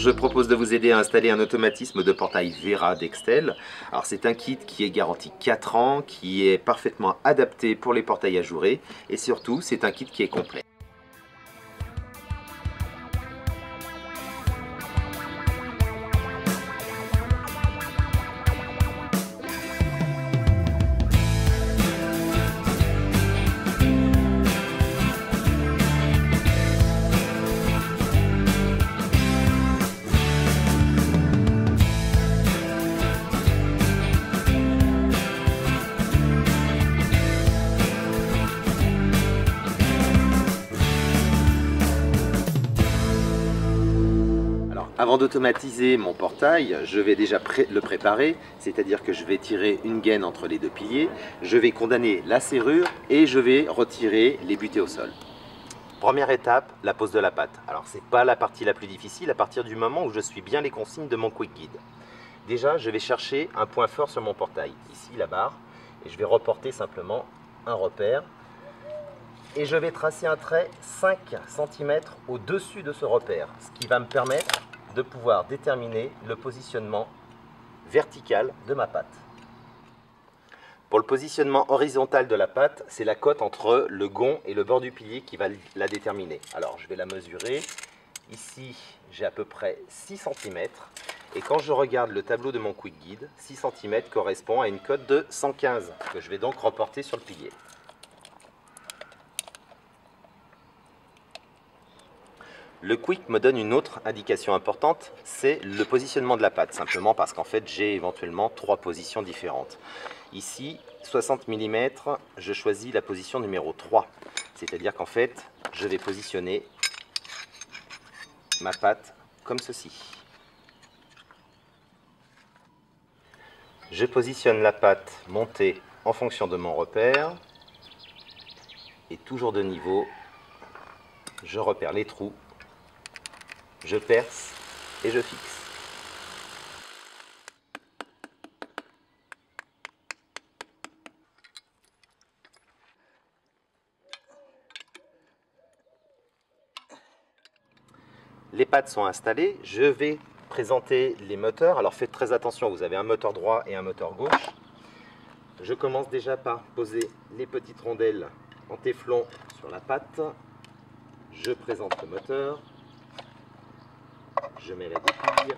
je propose de vous aider à installer un automatisme de portail Vera d'Extel. Alors c'est un kit qui est garanti 4 ans, qui est parfaitement adapté pour les portails ajourés et surtout c'est un kit qui est complet. Avant d'automatiser mon portail, je vais déjà le préparer, c'est-à-dire que je vais tirer une gaine entre les deux piliers, je vais condamner la serrure et je vais retirer les butées au sol. Première étape, la pose de la patte. Alors c'est pas la partie la plus difficile à partir du moment où je suis bien les consignes de mon Quick Guide. Déjà, je vais chercher un point fort sur mon portail, ici la barre, et je vais reporter simplement un repère. Et je vais tracer un trait 5 cm au-dessus de ce repère, ce qui va me permettre de pouvoir déterminer le positionnement vertical de ma patte. Pour le positionnement horizontal de la patte, c'est la cote entre le gond et le bord du pilier qui va la déterminer. Alors je vais la mesurer. Ici, j'ai à peu près 6 cm. Et quand je regarde le tableau de mon Quick Guide, 6 cm correspond à une cote de 115 que je vais donc reporter sur le pilier. Le Quick me donne une autre indication importante, c'est le positionnement de la patte, simplement parce qu'en fait j'ai éventuellement 3 positions différentes. Ici, 60 mm, je choisis la position numéro 3, c'est-à-dire qu'en fait je vais positionner ma patte comme ceci. Je positionne la patte montée en fonction de mon repère, et toujours de niveau, je repère les trous. Je perce et je fixe. Les pattes sont installées, je vais présenter les moteurs. Alors faites très attention, vous avez un moteur droit et un moteur gauche. Je commence déjà par poser les petites rondelles en téflon sur la patte. Je présente le moteur. Je mets la dépouille.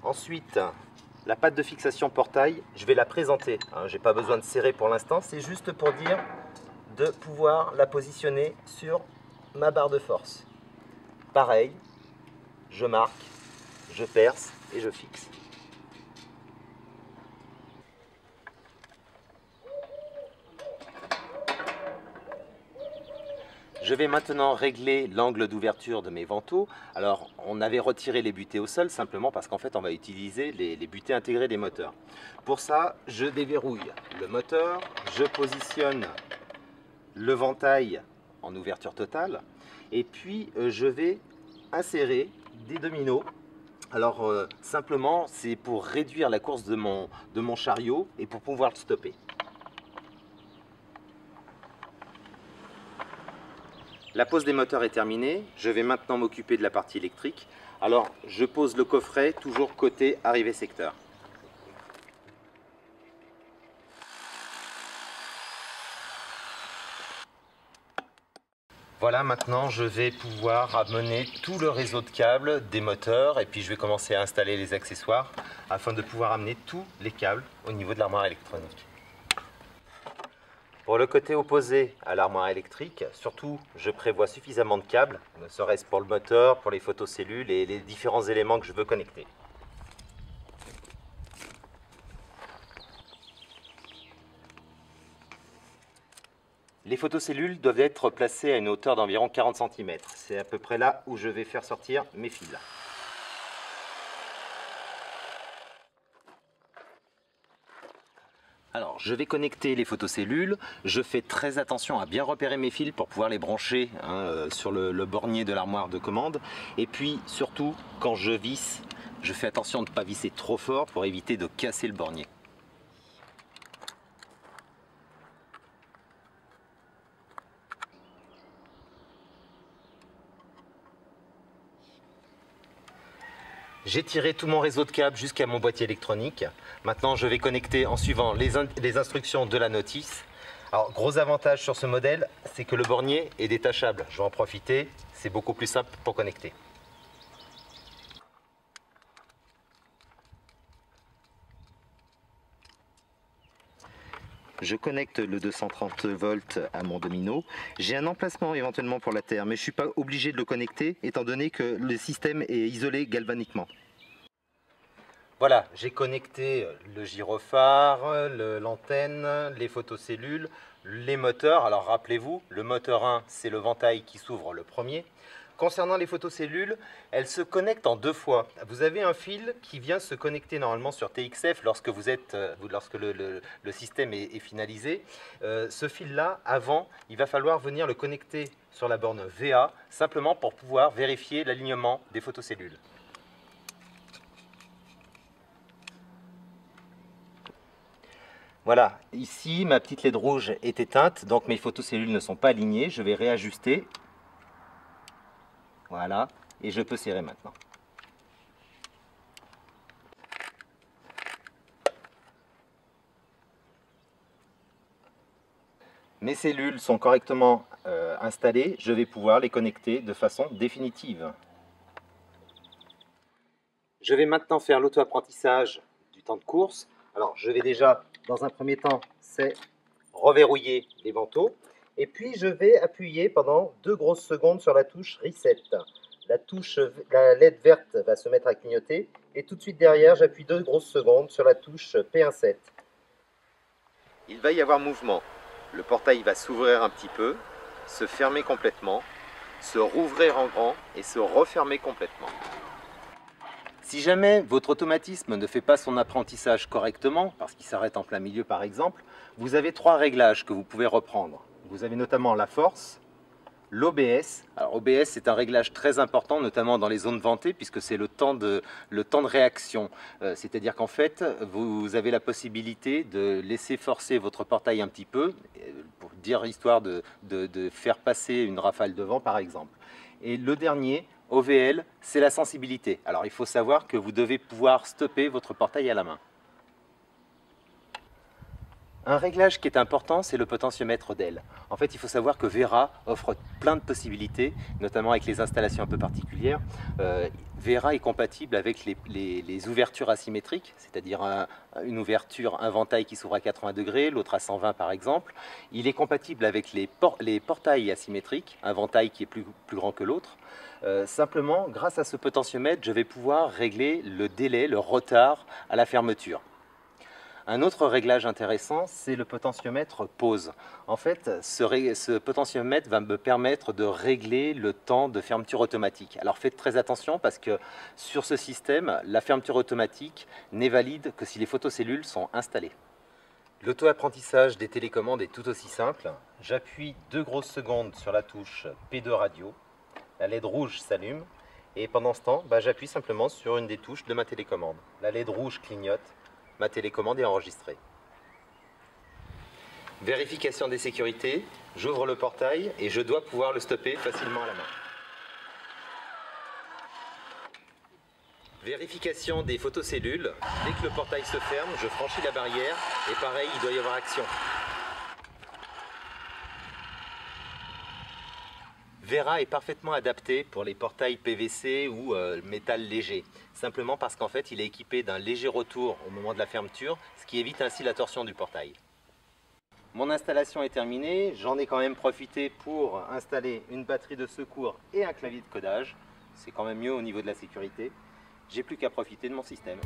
Ensuite, la patte de fixation portail, je vais la présenter. Je n'ai pas besoin de serrer pour l'instant, c'est juste pour dire de pouvoir la positionner sur ma barre de force. Pareil, je marque, je perce et je fixe. Je vais maintenant régler l'angle d'ouverture de mes vantaux. Alors, on avait retiré les butées au sol simplement parce qu'en fait, on va utiliser les butées intégrées des moteurs. Pour ça, je déverrouille le moteur, je positionne le ventail en ouverture totale et puis je vais insérer des dominos. Alors, simplement, c'est pour réduire la course de mon chariot et pour pouvoir le stopper. La pose des moteurs est terminée, je vais maintenant m'occuper de la partie électrique. Alors je pose le coffret toujours côté arrivée secteur. Voilà, maintenant je vais pouvoir amener tout le réseau de câbles des moteurs et puis je vais commencer à installer les accessoires afin de pouvoir amener tous les câbles au niveau de l'armoire électronique. Pour le côté opposé à l'armoire électrique, surtout, je prévois suffisamment de câbles, ne serait-ce pour le moteur, pour les photocellules et les différents éléments que je veux connecter. Les photocellules doivent être placées à une hauteur d'environ 40 cm. C'est à peu près là où je vais faire sortir mes fils. Alors, je vais connecter les photocellules. Je fais très attention à bien repérer mes fils pour pouvoir les brancher sur le bornier de l'armoire de commande. Et puis, surtout, quand je visse, je fais attention de ne pas visser trop fort pour éviter de casser le bornier. J'ai tiré tout mon réseau de câbles jusqu'à mon boîtier électronique. Maintenant, je vais connecter en suivant les instructions de la notice. Alors, gros avantage sur ce modèle, c'est que le bornier est détachable. Je vais en profiter, c'est beaucoup plus simple pour connecter. Je connecte le 230 volts à mon domino. J'ai un emplacement éventuellement pour la terre, mais je ne suis pas obligé de le connecter étant donné que le système est isolé galvaniquement. Voilà, j'ai connecté le gyrophare, l'antenne, les photocellules, les moteurs. Alors rappelez-vous, le moteur 1, c'est le ventail qui s'ouvre le premier. Concernant les photocellules, elles se connectent en 2 fois. Vous avez un fil qui vient se connecter normalement sur TXF lorsque le système est finalisé. Ce fil-là, avant, il va falloir venir le connecter sur la borne VA, simplement pour pouvoir vérifier l'alignement des photocellules. Voilà, ici ma petite LED rouge est éteinte, donc mes photocellules ne sont pas alignées. Je vais réajuster. Voilà, et je peux serrer maintenant. Mes cellules sont correctement installées, je vais pouvoir les connecter de façon définitive. Je vais maintenant faire l'auto-apprentissage du temps de course. Alors je vais déjà, dans un premier temps, c'est reverrouiller les vantaux. Et puis je vais appuyer pendant 2 grosses secondes sur la touche Reset. La LED verte va se mettre à clignoter et tout de suite derrière j'appuie 2 grosses secondes sur la touche P17. Il va y avoir mouvement. Le portail va s'ouvrir un petit peu, se fermer complètement, se rouvrir en grand et se refermer complètement. Si jamais votre automatisme ne fait pas son apprentissage correctement, parce qu'il s'arrête en plein milieu par exemple, vous avez 3 réglages que vous pouvez reprendre. Vous avez notamment la force, l'OBS. Alors OBS c'est un réglage très important, notamment dans les zones ventées, puisque c'est le temps de réaction. C'est-à-dire qu'en fait, vous avez la possibilité de laisser forcer votre portail un petit peu, pour dire histoire de faire passer une rafale de vent par exemple. Et le dernier, OVL, c'est la sensibilité. Alors il faut savoir que vous devez pouvoir stopper votre portail à la main. Un réglage qui est important, c'est le potentiomètre d'aile. En fait, il faut savoir que Vera offre plein de possibilités, notamment avec les installations un peu particulières. Vera est compatible avec les ouvertures asymétriques, c'est-à-dire une ouverture, un ventail qui s'ouvre à 80 degrés, l'autre à 120 par exemple. Il est compatible avec les portails asymétriques, un ventail qui est plus grand que l'autre. Simplement, grâce à ce potentiomètre, je vais pouvoir régler le délai, le retard à la fermeture. Un autre réglage intéressant, c'est le potentiomètre pause. En fait, ce potentiomètre va me permettre de régler le temps de fermeture automatique. Alors faites très attention parce que sur ce système, la fermeture automatique n'est valide que si les photocellules sont installées. L'auto-apprentissage des télécommandes est tout aussi simple. J'appuie 2 grosses secondes sur la touche P2 radio, la LED rouge s'allume et pendant ce temps, j'appuie simplement sur une des touches de ma télécommande. La LED rouge clignote. Ma télécommande est enregistrée. Vérification des sécurités, j'ouvre le portail et je dois pouvoir le stopper facilement à la main. Vérification des photocellules, dès que le portail se ferme, je franchis la barrière et pareil, il doit y avoir action. Vera est parfaitement adapté pour les portails PVC ou métal léger, simplement parce qu'en fait il est équipé d'un léger retour au moment de la fermeture, ce qui évite ainsi la torsion du portail. Mon installation est terminée, j'en ai quand même profité pour installer une batterie de secours et un clavier de codage, c'est quand même mieux au niveau de la sécurité. J'ai plus qu'à profiter de mon système.